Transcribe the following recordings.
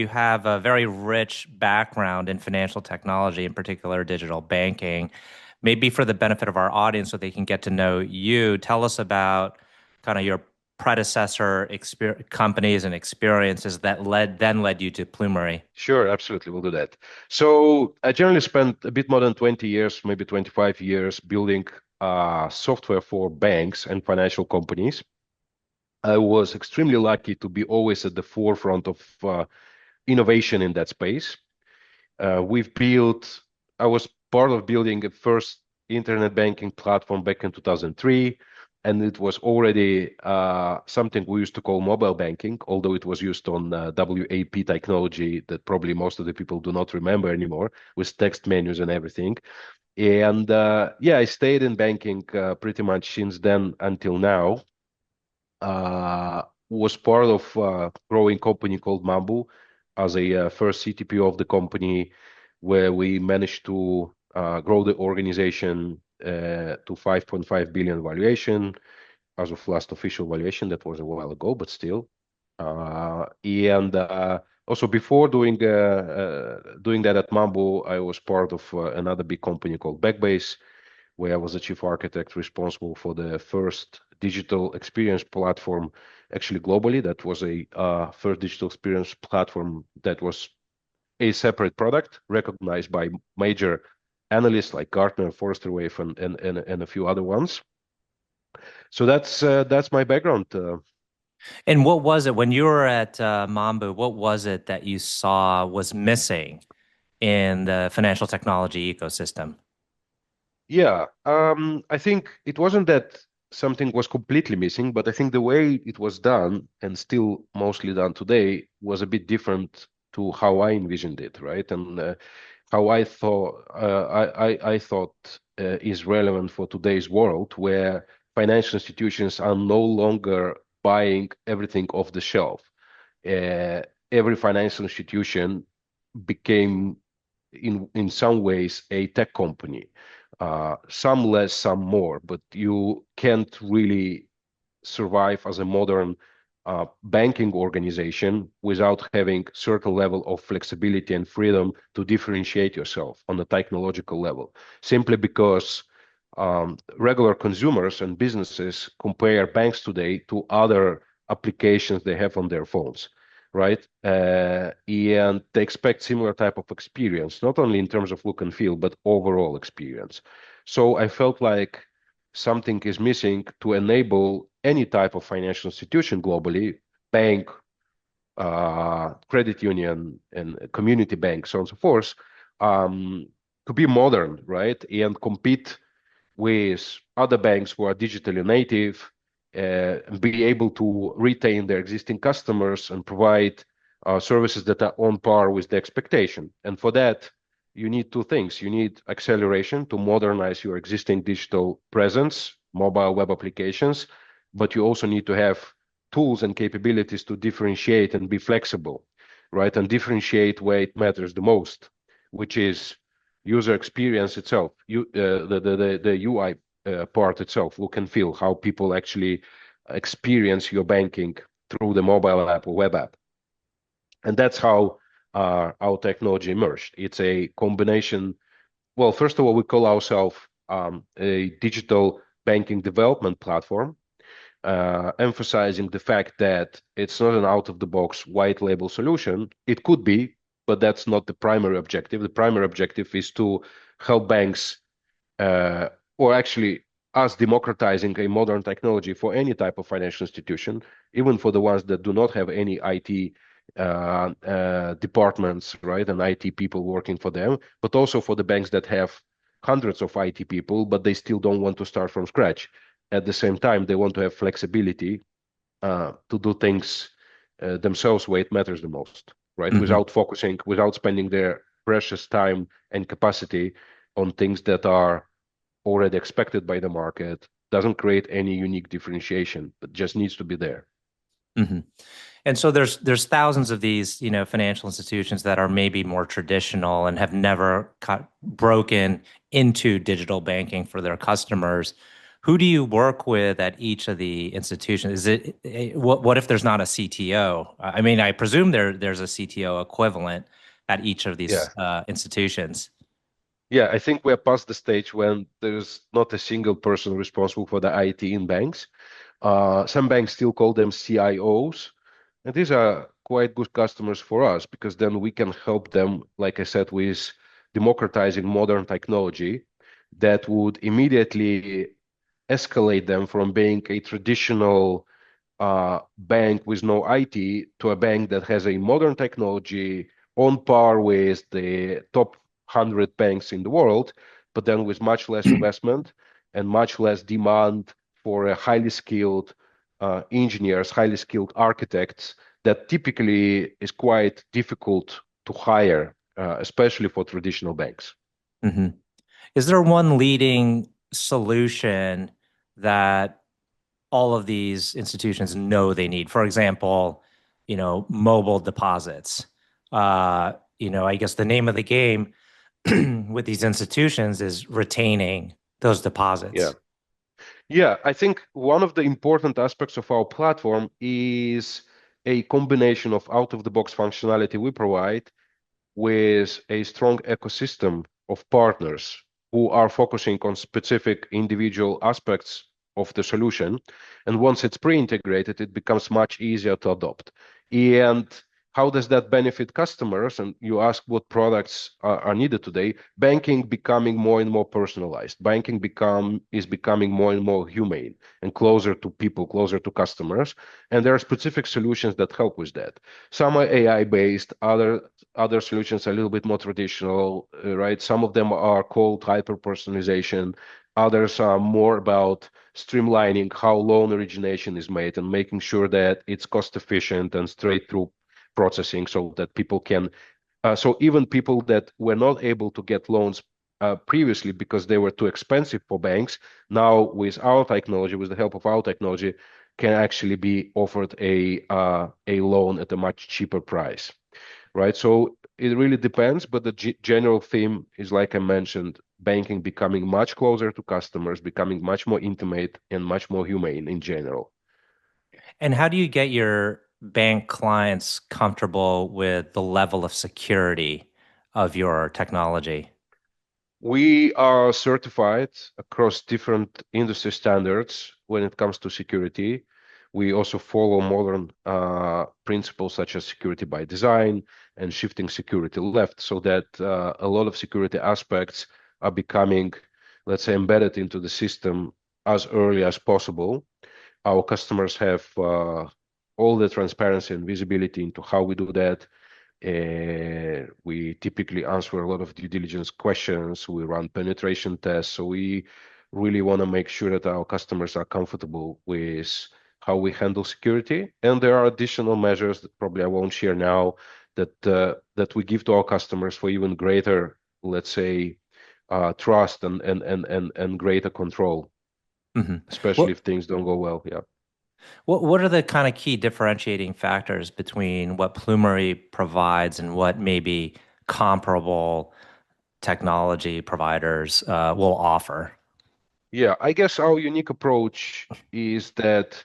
you have a very rich background in financial technology, in particular digital banking. Maybe for the benefit of our audience, so they can get to know you, tell us about kind of your predecessor companies and experiences that led you to Plumery. Sure, absolutely. We'll do that. So I generally spent a bit more than 20 years, maybe 25 years, building software for banks and financial companies. I was extremely lucky to be always at the forefront of innovation in that space. I was part of building a first internet banking platform back in 2003, and it was already something we used to call mobile banking, although it was used on WAP technology that probably most of the people do not remember anymore, with text menus and everything. And yeah, I stayed in banking pretty much since then until now. Was part of a growing company called Mambu as a first CTPO of the company, where we managed to grow the organization to 5.5 billion valuation as of last official valuation. That was a while ago, but still. And also before doing that at Mambu, I was part of another big company called Backbase, where I was the chief architect responsible for the first digital experience platform, actually globally. That was a first digital experience platform that was a separate product recognized by major analysts like Gartner, Forrester Wave, and a few other ones. So that's my background. And what was it when you were at Mambu? What was it that you saw was missing in the financial technology ecosystem? Yeah, I think it wasn't that something was completely missing, but I think the way it was done and still mostly done today was a bit different to how I envisioned it, right? And how I thought is relevant for today's world, where financial institutions are no longer buying everything off the shelf. Uh, every financial institution became, in some ways, a tech company. Some less, some more, but you can't really survive as a modern banking organization without having certain level of flexibility and freedom to differentiate yourself on the technological level, simply because regular consumers and businesses compare banks today to other applications they have on their phones, right? And they expect similar type of experience, not only in terms of look and feel, but overall experience. So I felt like something is missing to enable any type of financial institution globally, bank, credit union, and community bank, so on and so forth, um, to be modern, right? And compete with other banks who are digitally native, and be able to retain their existing customers and provide services that are on par with the expectation. And for that, you need two things. You need acceleration to modernize your existing digital presence, mobile web applications, but you also need to have tools and capabilities to differentiate and be flexible, right? And differentiate where it matters the most, which is user experience itself, the UI part itself, look and feel, how people actually experience your banking through the mobile app or web app. And that's how our technology emerged. It's a combination. Well, first of all, we call ourselves a digital banking development platform, emphasizing the fact that it's not an out-of-the-box white label solution. It could be, but that's not the primary objective. The primary objective is to help banks, or actually us democratizing a modern technology for any type of financial institution, even for the ones that do not have any IT departments, right, and IT people working for them, but also for the banks that have hundreds of IT people, but they still don't want to start from scratch. At the same time, they want to have flexibility to do things themselves where it matters the most, right? Hmm. Without spending their precious time and capacity on things that are already expected by the market, doesn't create any unique differentiation, but just needs to be there. Hmm. And so there's thousands of these, financial institutions that are maybe more traditional and have never broken into digital banking for their customers. Who do you work with at each of the institutions? Is it what if there's not a CTO? I mean, I presume there's a CTO equivalent at each of Yeah. these institutions. Yeah, I think we're past the stage when there's not a single person responsible for the IT in banks. Some banks still call them CIOs, and these are quite good customers for us because then we can help them, like I said, with democratizing modern technology that would immediately escalate them from being a traditional bank with no IT to a bank that has a modern technology on par with the top 100 banks in the world, but then with much less investment and much less demand for a highly skilled engineers, highly skilled architects that typically is quite difficult to hire, especially for traditional banks. Hmm. Is there one leading solution that all of these institutions know they need? For example, mobile deposits. I guess the name of the game with these institutions is retaining those Yeah. deposits. Yeah, I think one of the important aspects of our platform is a combination of out-of-the-box functionality we provide with a strong ecosystem of partners who are focusing on specific individual aspects of the solution. And once it's pre-integrated, it becomes much easier to adopt. And how does that benefit customers? And you ask what products are needed today. Banking becoming more and more personalized. Banking is becoming more and more humane and closer to people, closer to customers. And there are specific solutions that help with that. Some are AI based, other solutions are a little bit more traditional, right? Some of them are called hyper personalization. Others are more about streamlining how loan origination is made and making sure that it's cost efficient and straight through processing so that people can, so even people that were not able to get loans previously because they were too expensive for banks, now with our technology, with the help of our technology, can actually be offered a loan at a much cheaper price, right? So it really depends, but the general theme is, like I mentioned, banking becoming much closer to customers, becoming much more intimate and much more humane in general. And how do you get your bank clients comfortable with the level of security of your technology? We are certified across different industry standards when it comes to security. We also follow modern principles such as security by design and shifting security left, so that a lot of security aspects are becoming, let's say, embedded into the system as early as possible. Our customers have all the transparency and visibility into how we do that. We typically answer a lot of due diligence questions. We run penetration tests. So we really want to make sure that our customers are comfortable with how we handle security. And there are additional measures that probably I won't share now that we give to our customers for even greater, let's say, trust and greater control, Hmm. especially What if things don't go well. Yeah. what are the kind of key differentiating factors between what Plumery provides and what maybe comparable technology providers will offer? Yeah, I guess our unique approach is that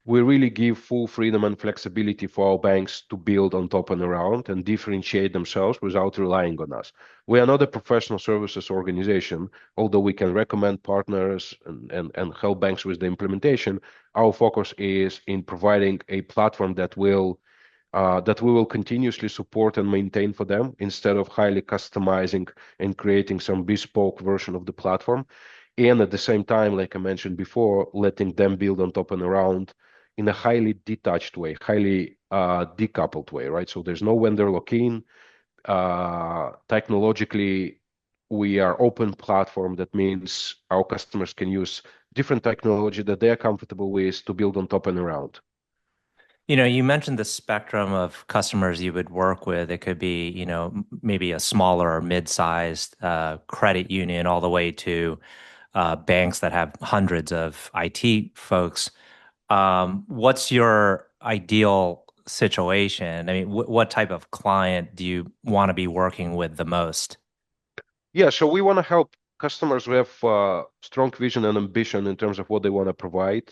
we really give full freedom and flexibility for our banks to build on top and around and differentiate themselves without relying on us. We are not a professional services organization, although we can recommend partners and help banks with the implementation. Our focus is in providing a platform that we will continuously support and maintain for them instead of highly customizing and creating some bespoke version of the platform. And at the same time, like I mentioned before, letting them build on top and around in a highly detached way, highly decoupled way, right? So there's no vendor lock-in. Technologically, we are open platform. That means our customers can use different technology that they are comfortable with to build on top and around. You mentioned the spectrum of customers you would work with. It could be, maybe a smaller or mid-sized credit union all the way to banks that have hundreds of IT folks. What's your ideal situation? I mean, what type of client do you want to be working with the most? Yeah, so we want to help. customers who have strong vision and ambition in terms of what they want to provide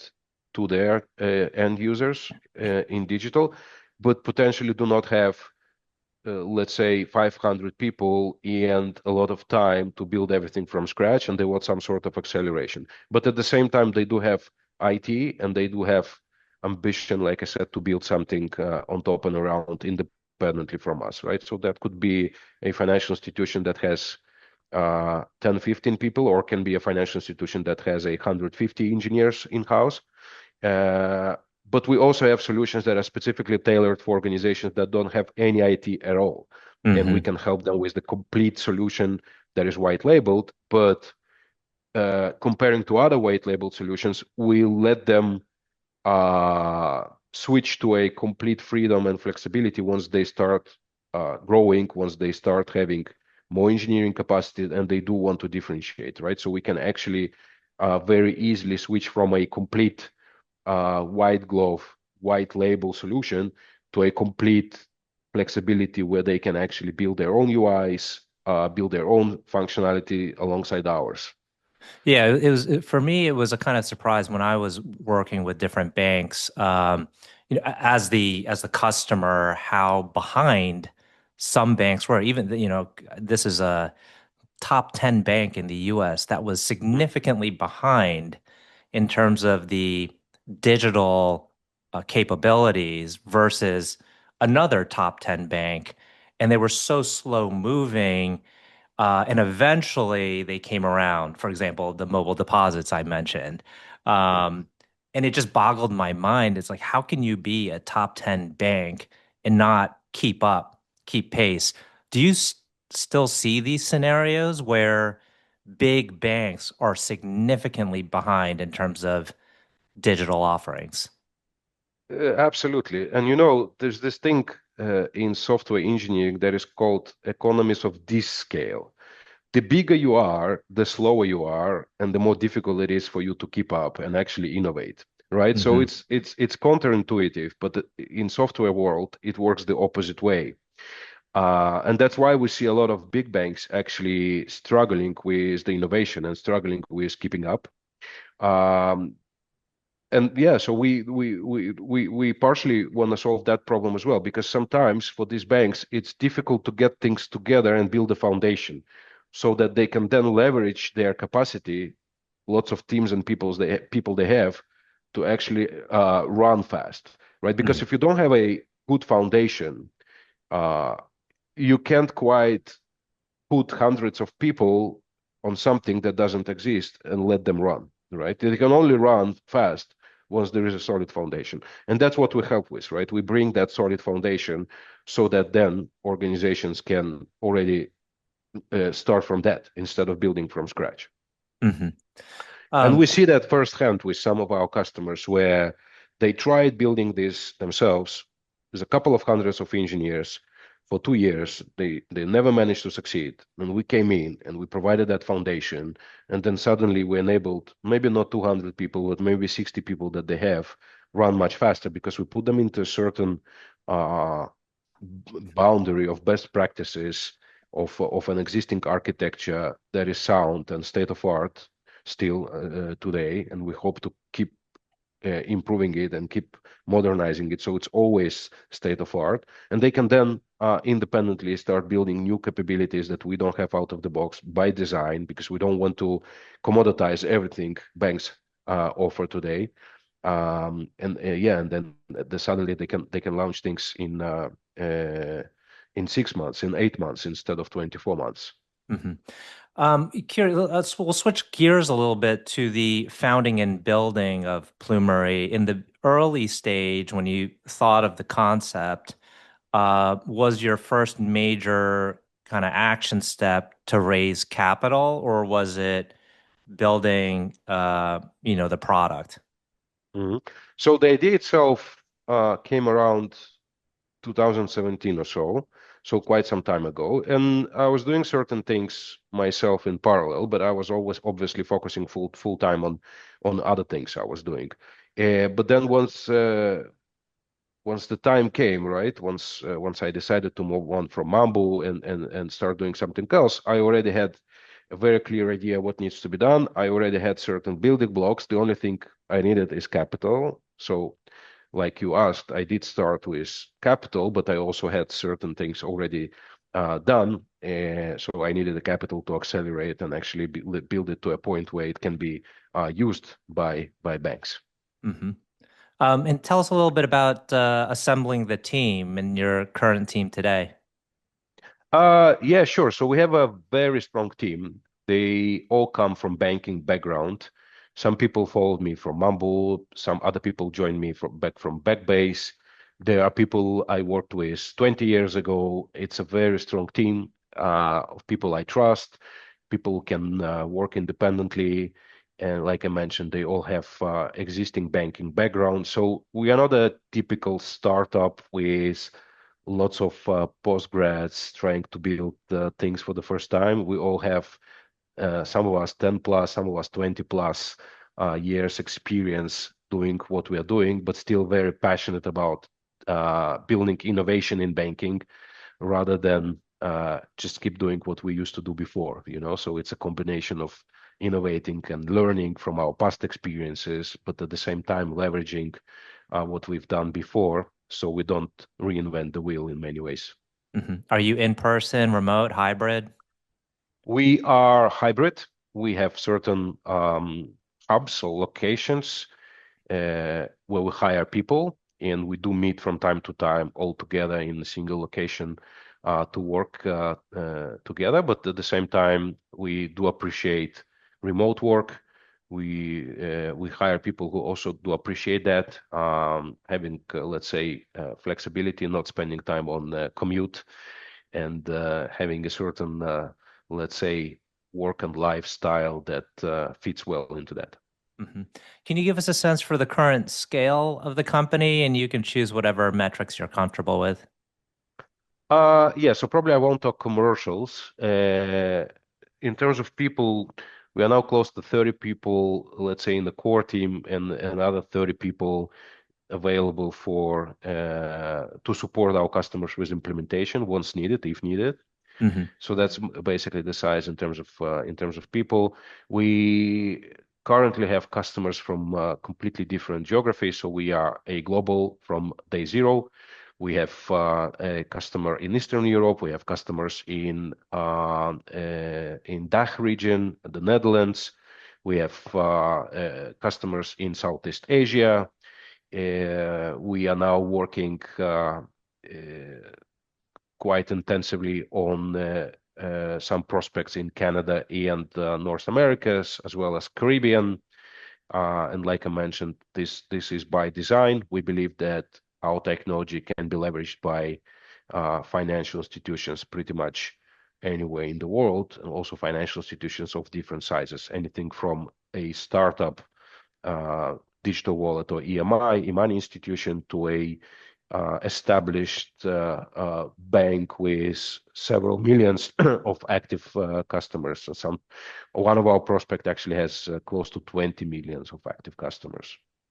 to their end users in digital, but potentially do not have, let's say, 500 people and a lot of time to build everything from scratch, and they want some sort of acceleration. But at the same time, they do have IT and they do have ambition, like I said, to build something on top and around independently from us, right? So that could be a financial institution that has 10, 15 people, or can be a financial institution that has 150 engineers in-house. Uh, but we also have solutions that are specifically tailored for organizations that don't have any IT at all. And we Hmm. can help them with the complete solution that is white labeled. But comparing to other white labeled solutions, we let them uh, switch to a complete freedom and flexibility once they start growing, once they start having more engineering capacity, and they do want to differentiate, right? So we can actually very easily switch from a complete white glove, white label solution to a complete flexibility where they can actually build their own UIs, build their own functionality alongside ours. Yeah, for me. It was a kind of surprise when I was working with different banks. As the customer, how behind some banks were. Even this is a top 10 bank in the US that was significantly behind in terms of the digital capabilities versus another top 10 bank. And they were so slow moving. And eventually they came around, for example, the mobile deposits I mentioned. Um, and it just boggled my mind. It's like, how can you be a top 10 bank and not keep up, keep pace? Do you still see these scenarios where big banks are significantly behind in terms of digital offerings? Absolutely. And there's this thing in software engineering that is called economies of this scale. The bigger you are, the slower you are, and the more difficult it is for you to keep up and actually innovate, right? So Hmm. it's counterintuitive, but in software world, it works the opposite way. And that's why we see a lot of big banks actually struggling with the innovation and struggling with keeping up. Um, and yeah, so we partially want to solve that problem as well, because sometimes for these banks it's difficult to get things together and build a foundation so that they can then leverage their capacity, lots of teams and people they have, to actually run fast, right? Because if you don't have a good foundation, uh, you can't quite put hundreds of people on something that doesn't exist and let them run, right? They can only run fast once there is a solid foundation. And that's what we help with, right? We bring that solid foundation so that then organizations can already start from that instead of building from scratch. Hmm. And Um, we see that firsthand with some of our customers where they tried building this themselves. There's a couple of hundreds of engineers for 2 years. They never managed to succeed. And we came in and we provided that foundation. And then suddenly we enabled maybe not 200 people, but maybe 60 people that they have run much faster because we put them into a certain uh, boundary of best practices of an existing architecture that is sound and state of art still today, and we hope to keep improving it and keep modernizing it so it's always state of art. And they can then independently start building new capabilities that we don't have out of the box by design, because we don't want to commoditize everything banks offer today. And yeah, and then suddenly they can launch things uh, in 6 months, in 8 months instead of 24 months. mhm. We'll switch gears a little bit to the founding and building of Plumery. In the early stage, when you thought of the concept, was your first major kind of action step to raise capital, or was it building, the product? Mhm. So the idea itself came around 2017 or so quite some time ago. And I was doing certain things myself in parallel, but I was always obviously focusing full time on other things I was doing. But then once the time came, right, once I decided to move on from Mambu and start doing something else, I already had a very clear idea what needs to be done. I already had certain building blocks. The only thing I needed is capital. So like you asked, I did start with capital, but I also had certain things already done. So I needed the capital to accelerate and actually build it to a point where it can be used by banks. Hmm. And tell us a little bit about assembling the team and your current team today. Yeah, sure. So we have a very strong team. They all come from banking background. Some people followed me from Mambu. Some other people joined me from Backbase. There are people I worked with 20 years ago. It's a very strong team of people I trust. People who can work independently. And like I mentioned, they all have existing banking background. So we are not a typical startup with lots of postgrads trying to build things for the first time. We all have some of us 10 plus, some of us 20 plus years experience doing what we are doing, but still very passionate about building innovation in banking rather than just keep doing what we used to do before, So it's a combination of innovating and learning from our past experiences, but at the same time leveraging what we've done before so we don't reinvent the wheel in many ways. Are you in person, remote, hybrid? We are hybrid. We have certain hubs or locations where we hire people, and we do meet from time to time all together in a single location to work together. But at the same time, we do appreciate remote work. We hire people who also do appreciate that, having let's say flexibility, not spending time on commute, and having a certain let's say work and lifestyle that fits well into that. Hmm. Can you give us a sense for the current scale of the company? And you can choose whatever metrics you're comfortable with. Yeah, so probably I won't talk commercials. In terms of people, we are now close to 30 people, let's say, in the core team, and another 30 people available for to support our customers with implementation once needed, if needed. Hmm. So that's basically the size in terms of people. We currently have customers from completely different geographies. So we are a global from day zero. We have a customer in Eastern Europe. We have customers in DACH region, the Netherlands. We have customers in Southeast Asia. We are now working quite intensively on some prospects in Canada and North America, as well as Caribbean. And like I mentioned, this is by design. We believe that our technology can be leveraged by financial institutions pretty much anywhere in the world, and also financial institutions of different sizes, anything from a startup digital wallet or e-money institution to a established bank with several millions of active customers. One of our prospect actually has close to 20 millions of active customers.